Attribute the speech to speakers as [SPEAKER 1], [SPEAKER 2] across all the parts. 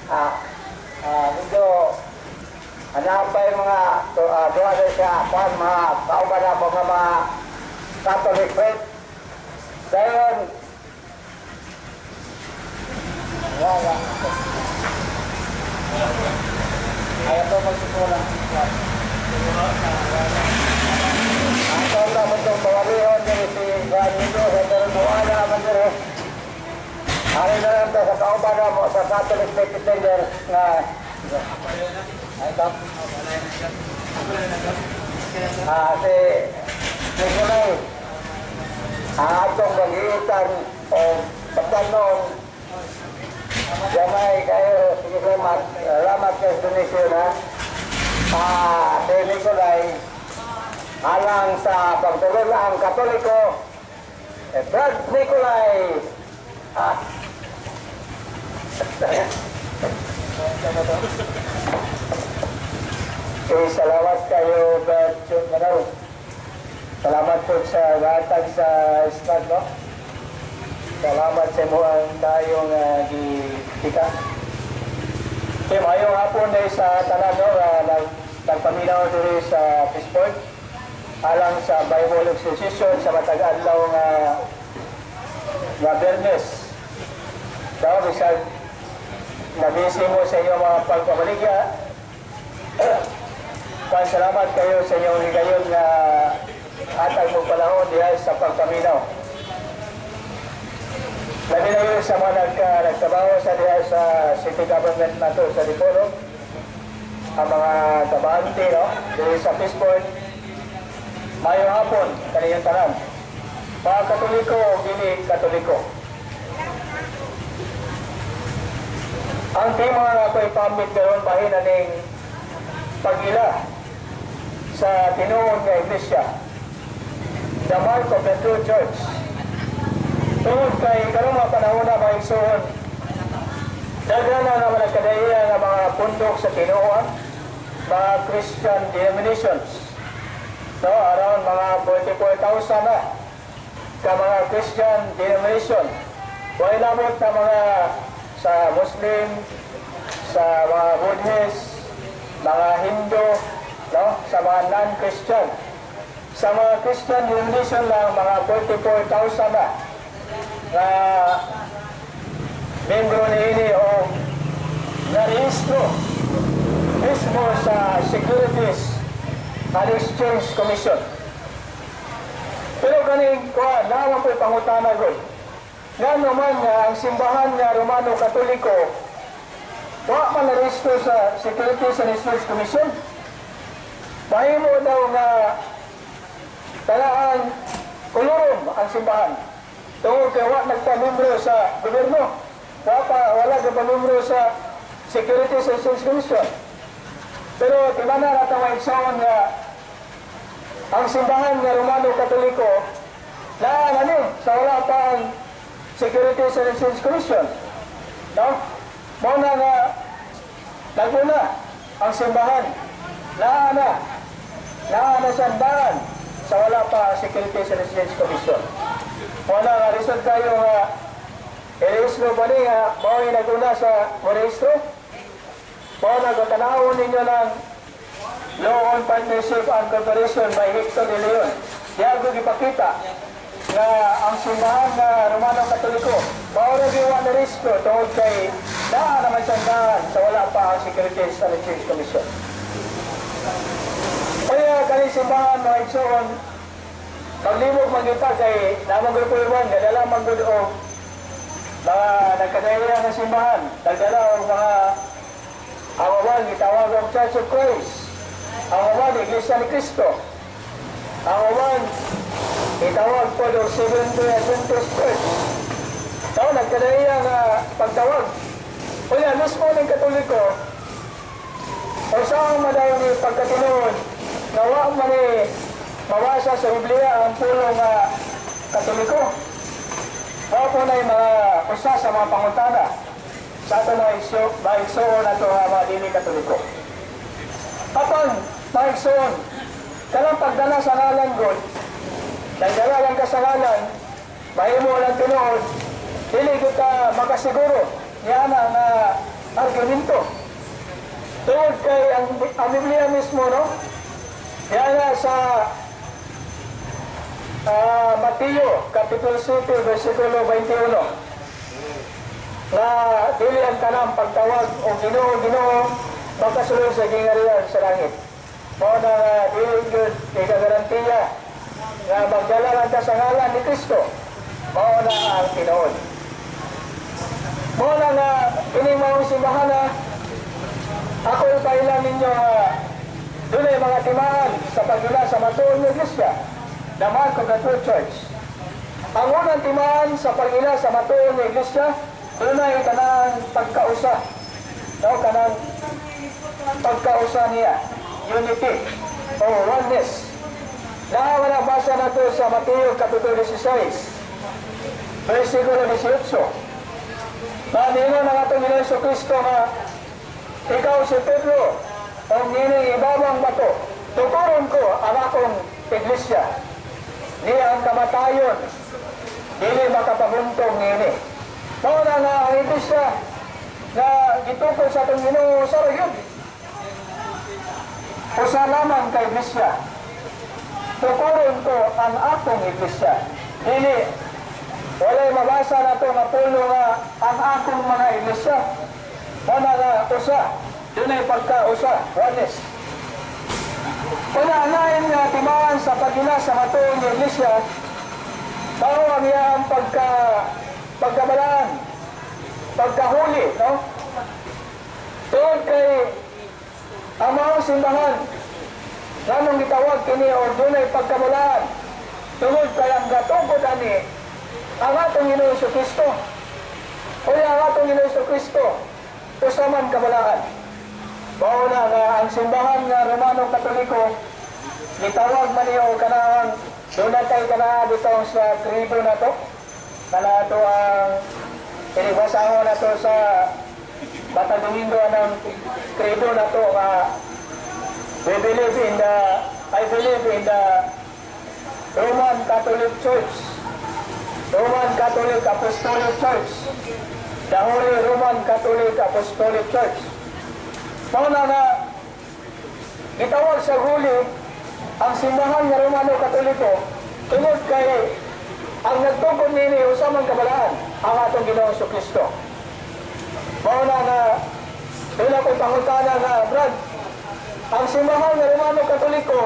[SPEAKER 1] medyo hanapay mga doon siya mga kauban na mga Catholic faith. Dayon, ayaw ito magsusulang. Ang taon naman itong pawalihon din si Juanito, sa Tarubuana naman din. Ano na lang ito sa kauban na mo sa Catholic faith defender na ito. Si Nicholai, ang atong mag-iitan o pagtanong gamay kayo, sige salamat kayo donation ha. Si Nicholai alang sa pagtulong ang Katoliko, Brad Nicholai salamat kayo Brad Manalo. Salamat po sa gatag sa squad, no? Salamat sa mo ang tayong gitika. Okay, mayong hapon dahil sa tanan, no? Nagpaminaw dito sa Pittsburgh alang sa Bible Exposition sa matag-adlaw nga Bernes. Daw, bisag nabisi mo sa inyong mga pagpabaligya. Salamat kayo sa inyong higayon na atag mong panahon diya sa pagpaminaw. Labi na yun sa mga nagtrabaho sa diya sa city government na to sa Dipolog, ang mga tabahante, no? Diya sa Pittsburgh, mayong hapon, kaniyang tanan. Mga Katoliko, gini Katoliko. Ang tema na ako ipamit gayon bahin aning pagila sa tinuon nga iglesia, the mark of the true church. Tungod kay karong mga panahon na maigsoon, daghan na naman nagkadaya ng mga pundok sa tinuon, mga Christian denominations. So, around mga 44,000 na ka mga Christian denomination. Huwag labot na mga sa Muslim, sa mga Buddhist, mga Hindu, no? Sa mga non-Christian. Sa mga Christian denomination lang, mga 44,000 na membro ni o narehistro mismo sa Securities and Exchange Commission. Pero ganing kuha, naman po'y pangutana ko. Nga naman ang simbahan nga Romano Katoliko, wala man narehistro sa Securities and Exchange Commission. Mahimo daw nga talaan kulurom ang simbahan. Tungkol kaya wala nagpamembro sa gobyerno, wala nagpamembro sa Securities and Exchange Commission. Pero timana natin maigsoon nga ang simbahan nga Romano Katoliko na sa wala pa ang Securities and Exchange Commission. No? Muna nga naguna ang simbahan na sandahan sa wala pa Securities and Exchange Commission. Wala nga result kayo nga i-rehistro ba niya mao naguna sa rehistro? Mao nagtanawon ninyo ng Law on Partnership and Corporation by Hector de Leon. Diyan ko ipakita na ang simbahan na Romano Katoliko mao naging na rehistro tungkol kay naman sandahan sa wala pa ang Securities and Exchange Commission. Kaya kani simbahan mga igsoon, paglibog magita kay namang grupo iwan, nadala manggod o mga nagkadaya ng simbahan, nagdala o mga awawan, itawag ang Church of Christ, awawan, Iglesia ni Cristo, awawan, itawag po ng Seventh-day Adventist Church. So, nagkadaya nga pagtawag. Kaya mismo ng Katoliko, o saan madaw ni pagkatinuon, nawa man ni mawasa sa Biblia ang pulong Katoliko. O po na yung mga usa sa mga pangutana sa ito na maigsoon na ito mga dini Katoliko. Kapag maigsoon, kalang pagdala sa ngalan God, nagdala lang ka sa ngalan, mahimo lang tinuod, dili kita makasiguro niya na argumento. Tungod kay ang Biblia mismo, no? Yan na sa Mateo, Kapitulo 7, versikulo 21. Na dili ang tanang pagtawag o Ginoo, Ginoo, makasulod sa gingarihan sa langit. Mao na dili gyud ikagarantiya nga magdala ka sa ngalan ni Kristo. Mao na ang tinuod. Mao na nga kining maong simbahan na ako ipailan ninyo doon ay mga timaan sa pagdula sa matuon ng Iglesia, the Mark of the True Church. Ang unang timaan sa pagdula sa matuon ng Iglesia, doon ay kanang pagkausa. No, kanang pagkausa niya, unity o oneness. Wala basa na ito sa Mateo Kapitulo 16, versikulo 18. Nandino na nga itong Ginoo Kristo nga ikaw si Pedro, ang nining ibabang bato, tuturon ko ang akong iglesia. Niya ang kamatayon, dili makapabuntong nini. Mao na nga ang iglesia na gitukod sa itong Ginoo sa rayod. Usa lamang ka iglesia. Tuturon ko ang akong iglesia. Dili, walay mabasa na ito nga puno nga ang akong mga iglesia. Mana nga usa, doon ay pagka-usa, oneness. Panaanayin nga timaan sa pagila sa matuon ng iglesia, tao ang iyang pagkabalaan, pagkahuli, no? Tungod kay ang mga simbahan, lamang itawag kini o doon ay pagkabalaan, tungod kay ang gatungkod ani, ang atong Ginoo Kristo. O ang atong Ginoo Kristo, usaman kabalaan. Mao na nga ang simbahan nga Romano Katoliko gitawag man niyo kanang dunay kana dito sa tribo na to. Kana to ang inibasahon na to sa Bata Domingo ng tribo na to nga I believe in the Roman Catholic Church, Roman Catholic Apostolic Church, the Holy Roman Catholic Apostolic Church. Mao na nga gitawag sa huli ang simbahan nga Romano Katoliko tungod kay ang nagtungkol nini usamang kabalaan ang atong Ginoong Kristo. Mao na nga doon ako pangutana nga Brad, ang simbahan nga Romano Katoliko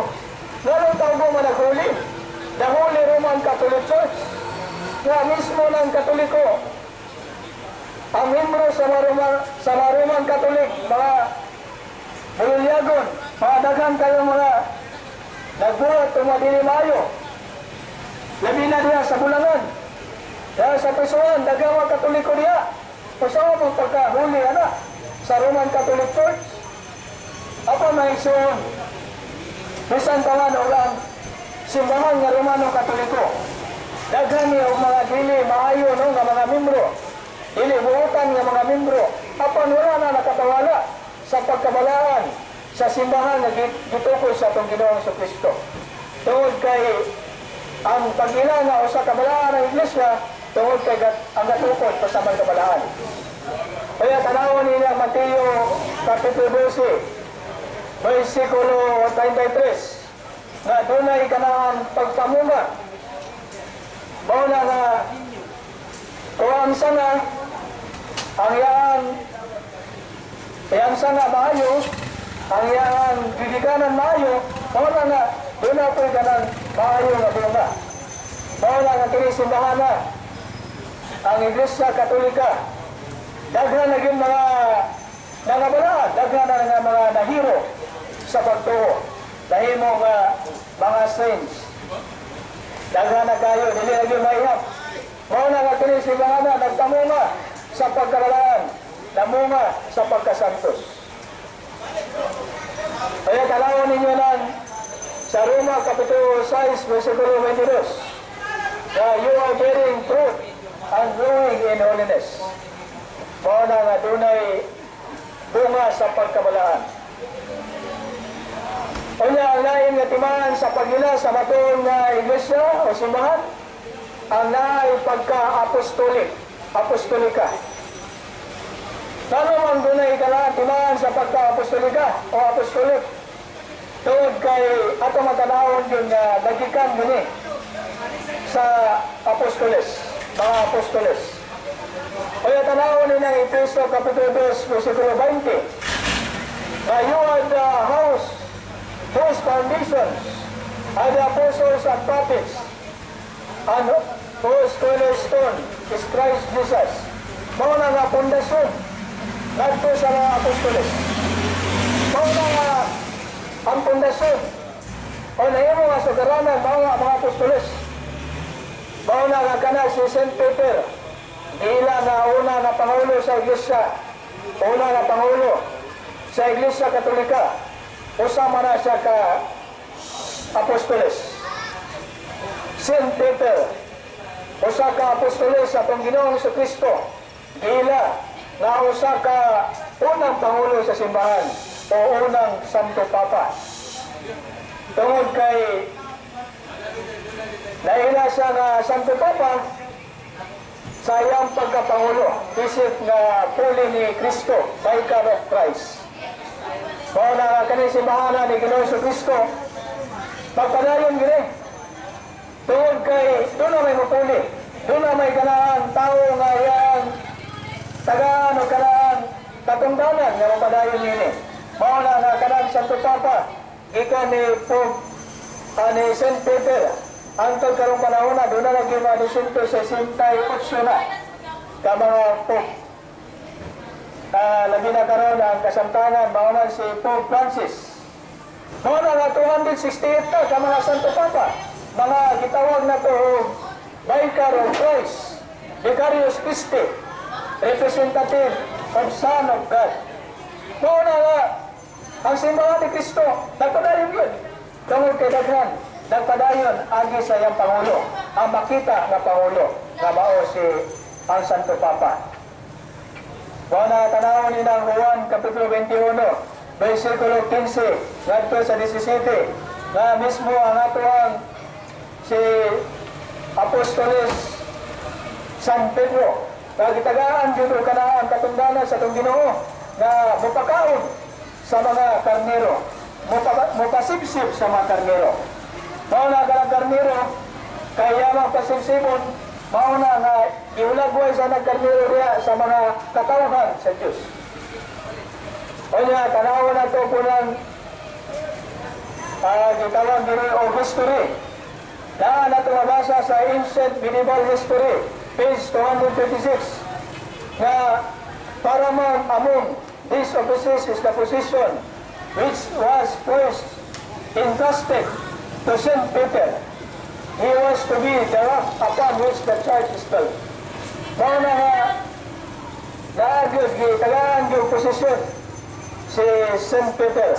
[SPEAKER 1] nalong tao mo managhuli, the Holy Roman Catholic Church nga mismo ng Katoliko. Ang membro sa mga Roman Catholic, mga bulunyagon, mga daghang kayo mga nagbuhat o madili mayo. Labi na diya sa bulangan. Dahil sa Pisuan, daghang mga Katoliko diya. Pasawa mong pagkahuli sa Roman Catholic Church. Ako may isuon. Bisan pa man ulang simbahan nga Romano Katoliko. Daghang niya o mga dili maayo no, nga mga membro. Dili buutan nga mga membro. Apan wala na nakatawala sa pagkabalaan sa simbahan na gitukoy sa itong Ginoong Kristo. Tungod kay ang pagila nga o sa kabalaan ng Iglesia, tungod kay ang gatukod pa sa kabalaan. Kaya tanawon nila Mateo Kapitulo 12, versikulo 33, na dunay kanang pagpamunga. Mao na nga kuwang sana ang yan sana maayo, ang yan bibikanan maayo, mao na nga doon na po ganang maayo na bunga. Mao na nga kinisimbahan na ang Iglesia Katolika. Daghan na yung mga nangabalaan, daghan na nga mga nahiro sa pagtuo. Dahil mo mga saints. Daghan na kayo, dili na yung mahihap. Mao na nga kinisimbahan na nagtamunga sa pagkabalaan, namunga sa pagkasantos. Kaya kalawin ninyo lang sa Roma Kapitulo 6, versikulo 22, you are bearing fruit and growing in holiness. Mao na nga dunay bunga sa pagkabalaan. Kanya ang lain nga timaan sa pagila sa matuon nga iglesia o simbahan, ang naay pagka-apostolika. Lalo man dunay timaan sa pagka-apostolika o apostolik. Tungod kay ato matanawon yun na dagikan gini sa apostoles, mga apostoles. Kaya tanawon ni ng Efeso Kapitulo 2, versikulo 20, na you are the house whose foundations are the apostles and prophets, and whose cornerstone is Christ Jesus. Mauna nga pundasyon nagpo sa mga apostoles. Mauna nga ang pundasyon o nahimo nga sugaranan mga apostoles. Mauna nga kana si St. Peter, ila na una na pangulo sa iglesia, una na pangulo sa iglesia Katolika, usama na siya ka apostoles. St. Peter, usa ka apostoles sa atong Ginoong Kristo, ila na usa ka unang pangulo sa simbahan o unang Santo Papa. Tungod kay naila siya nga Santo Papa sa iyang pagkapangulo, isip nga puli ni Kristo, Vicar of Christ. Kung na kani simbahan ni Ginoong Kristo, pagpadayon gini. Tungod kay doon na may mapuli, doon na may kanaan tao nga yan tagaan o kanaan katungdanan nga mapadayon gini. Mauna nga kanang Santo Papa, ika ni Pope ni St. Peter, angtod karong panahon na, doon na naging mga 168 na ka mga Pope. Labi na karoon ang kasamtangan, mauna si Pope Francis. Mauna nga 268 na ka mga Santo Papa, mga gitawag na to Vicar of Christ, Vicarius Christi, representative of Son of God. Mauna nga ang simbahan ni Kristo, nagpadayon yun. Tungod kay daghan, nagpadayon agi sa iyang Pangulo, ang makita na Pangulo, na mao si ang Santo Papa. Mauna tanawon ni ng Juan Kapitulo 21, versikulo 15, ngadto sa 17, na mismo ang atuang si Apostoles San Pedro, na gitagaan dito kanaan katungdanan sa itong Ginoo, na mupakaon sa mga karnero, mupasibsib sa mga karnero. Mauna ka ng karnero, kaya mapasibsibon, mauna nga iulagway sa nagkarnero niya sa mga katawhan sa Diyos. O niya, tanawan na ito po ng gitawag dito o history. Na nato mabasa sa Ancient Medieval History, page 236, na paramount among these offices is the position which was first entrusted to St. Peter. He was to be the rock upon which the church is built. Mauna nga naagos tagaan yung posisyon si St. Peter,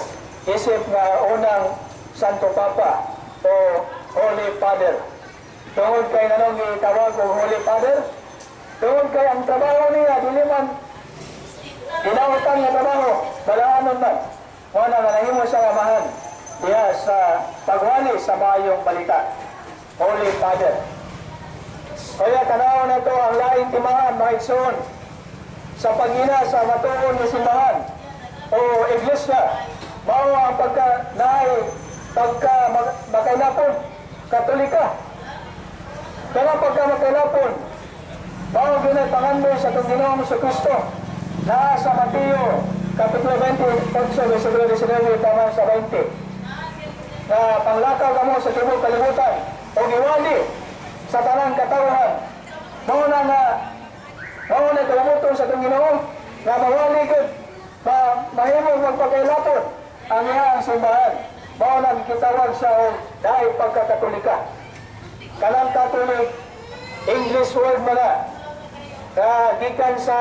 [SPEAKER 1] isip nga unang Santo Papa o Holy Father. Tungod kay nanong gitawag o Holy Father, tungod kay ang trabaho niya diliman ginawatan nga trabaho, balaanon man. Mauna nga nahimo siya amahan diya sa pagwali sa mayong balita. Holy Father. Kaya tanaw na ito ang laing timaan, mga igsoon, sa pagina sa matuon ng simbahan o iglesia, mao ang pagka-makailapon, katolika. Kaya pagka-makailapon, mao ginatangan mo sa itong Ginoong Kristo na sa Mateo, Kapitulo 28, versikulo 19, tama sa 20. Na panglakaw ka mo sa tibok kalibutan o giwali sa tanang katawhan. Mauna kalamuton sa itong Ginoo na mawali gud mahimong magpakailapon ang iyang simbahan. Mauna gitawag sa dahil pagkakatolika. Kanang Catholic English word mo na gikan sa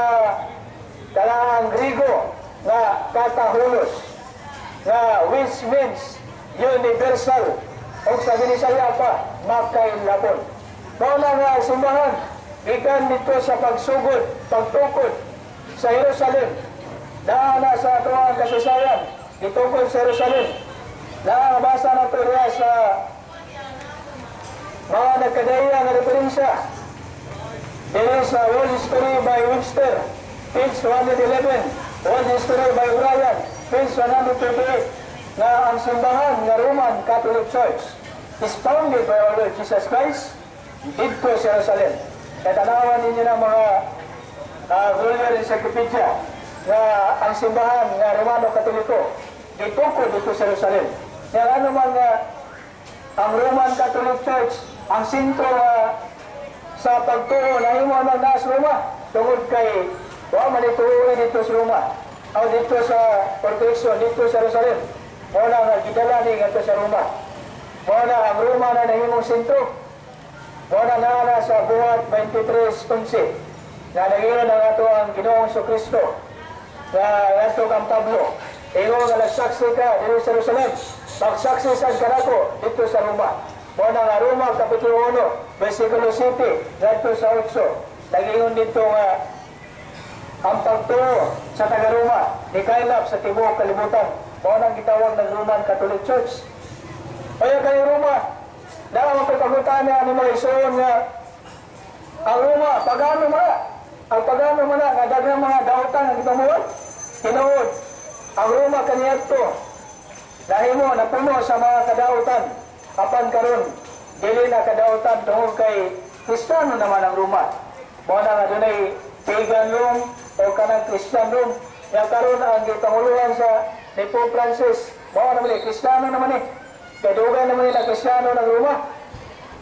[SPEAKER 1] kanang Grigo na katahulos na which means universal o sa Binisaya pa makailapon. Mauna nga simbahan gikan dito sa pagsugod, pagtukod sa Jerusalem. Naana sa atuang kasaysayan, gitukod sa Jerusalem. Nakabasa na ito sa mga nagkadaya na referensya. Dili sa World History by Webster, page 111, World History by Orion, page 138, na ang simbahan ng Roman Catholic Church is founded by our Lord Jesus Christ dito sa Jerusalem. At tanawan ninyo ng mga Glorial Encyclopedia na ang simbahan ng Romano Katoliko itukod dito sa Jerusalem. Kaya ano man ang Roman Catholic Church, ang sentro sa pagtuo na himo ng nasa Roma, tungod kay wa man ituuin dito sa Roma, o dito sa protection, dito sa Jerusalem. Muna nga gidala ni nga sa Roma. Muna ang Roma na nahimong sentro. Muna na sa buhat 23:11 na naging na ato ang Ginoong Kristo na ato ang Pablo. Ingo nga nagsaksi ka dito sa Jerusalem. Magsaksi sa kanako dito sa Roma. Muna nga Roma, Kapitulo 1, versikulo 7, dito sa 8. Nag-ingon dito nga ang pagtuo sa taga-Roma, ni Kailap sa tibuok kalibutan. Muna ang gitawag ng Roman Catholic Church. Kaya kayo Roma, dahil magpapagutan niya ni mga isuon nga ang Roma, pagano mga, ang pagano mga nga dagang mga dautan ang gitamuan, tinuod, ang Roma kaniyadto, dahil mo napuno sa mga kadautan, apan karon dili na kadautan tungkol kay Kristiyano naman ang Roma. Muna nga dunay pagan Rome o kanang Christian Rome, nga karon ang gipanguluhan sa ni Pope Francis, mao naman Kristiyano naman kadugan naman na Kristiyano ng Roma.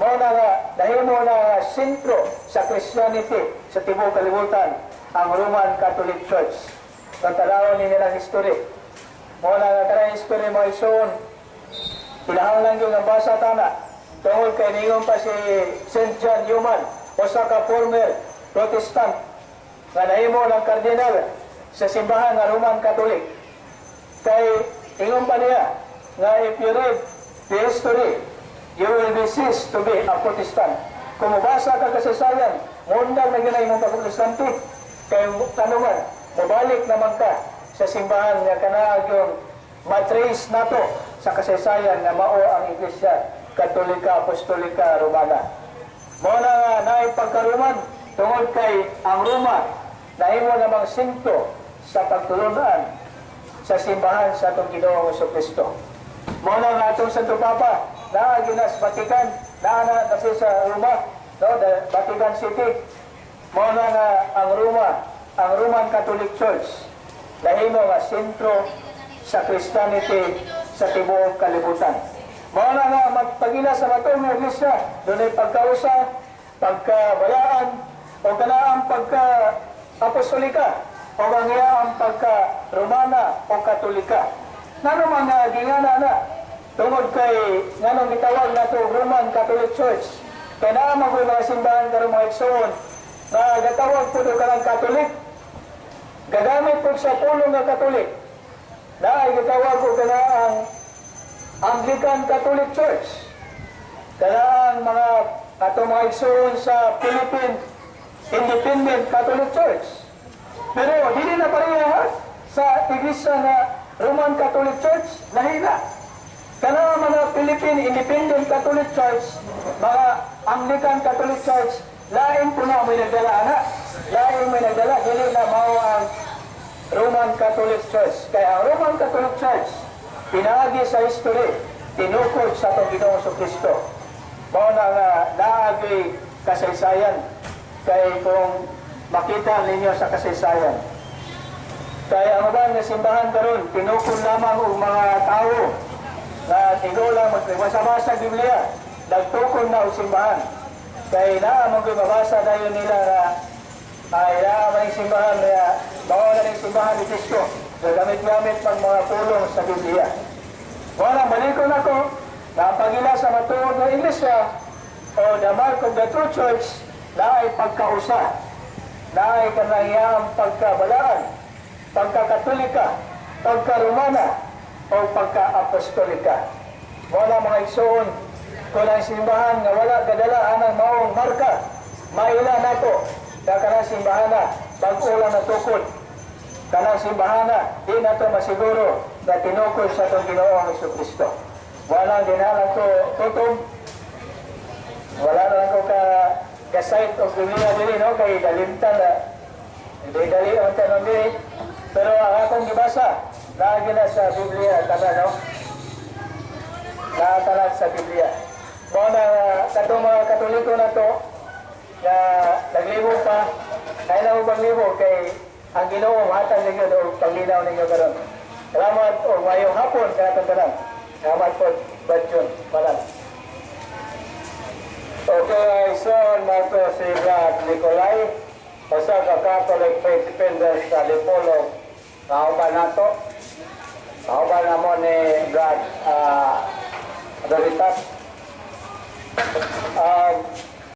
[SPEAKER 1] Mao na nga dahil mo na sentro sa Christianity sa tibuok kalibutan ang Roman Catholic Church. Pagtalawon ninyo ng history, mao na nga karang history mo isuon ilahang lang yung basa tana tungkol kay ningon pa si St. John Newman, usa ka former Protestant nga nahimo ng kardinal sa simbahan ng Roman Catholic. Kay ingon pa niya nga if you read the history, you will be ceased to be a Protestant. Kung mabasa ka kasaysayan, mundag na ginay mong pag-Protestante, kay tanuman, mabalik naman ka sa simbahan nga kanaag yung matrace nato sa kasaysayan nga mao ang Iglesia Katolika, Apostolika, Romana. Mao na nga naay pagkaruman tungod kay ang Roma nahimo namang sinto sa pagtulunan sa simbahan sa atong Ginoong Kristo. Mao na nga atong Santo Papa na ginas Vatican na kasi sa Roma, no, the Vatican City. Mao na nga ang Roma, ang Roman Catholic Church nahimo nga sentro sa Christianity sa tibuok kalibutan. Mao na nga magpagila sa matong nga iglesia, dunay pagkausa, pagkabayaan, o kanaang pagka-apostolika, o ang pagka-Romana o Katolika. Nano mga gingana na, tungod kay nganong gitawag na ito Roman Catholic Church, kaya naamang ko mga simbahan karong mga igsoon, na gatawag po doon ka ng Katolik, gagamit po sa pulong ng Katolik, na ay gitawag ko ka na ang Anglican Catholic Church, kaya ang mga atong mga igsoon sa Philippine Independent Catholic Church. Pero hindi na pareha sa iglesia na Roman Catholic Church, lahina. Kana mga Philippine Independent Catholic Church, mga Anglican Catholic Church, lain po na may nagdala na. Lain may nagdala, dili na mao ang Roman Catholic Church. Kaya ang Roman Catholic Church, pinaagi sa history, tinukod sa itong Ginoong Kristo. Mao na nga naagi kasaysayan. Kaya kung makita ninyo sa kasaysayan, kaya ang uban nga simbahan karon tinukod lamang ang mga tao na tigo lang magbasa-basa Biblia, nagtukod na ang simbahan. Kaya naamang ko'y mabasa na yun nila na ay naamang yung simbahan na bawala ng simbahan ni Cristo na gamit-gamit pang mga pulong sa Biblia. Walang balikon ako na ang pagila sa matuod ng Iglesia o the mark of the true church na ay pagkausa, na ay kanayang pagkabalaan, pagkakatolika, pagkaromana, o pagka-apostolika. Wala mga igsoon, kung ang simbahan nga wala kadala anang maong marka, maila nato, na kanang simbahan na, pag-ulang na tukod, kanang simbahan na, di nato masiguro na tinukod sa itong Ginoong Jesucristo. Wala dinalang ko tutom, wala lang ko ka site of Biblia dili, no, kay dalimtan na Hindi dali ang tanong diri. Pero ang akong gibasa, lagi na sa Biblia, tanan, no? Nakatalag sa Biblia. Mga na katong mga Katoliko na to, na naglibog pa, kaya na mo paglibog kay ang Ginoo hatag ninyo o paglinaw ninyo karon. Salamat o mayong hapon kaya itong tanan. Salamat po, Batyon, malam.
[SPEAKER 2] Okay, so nato si Brad Nicholai, basta ka Catholic Faith Defenders sa Dipolog, kauban nato. Kauban na mo ni Brad Veritas.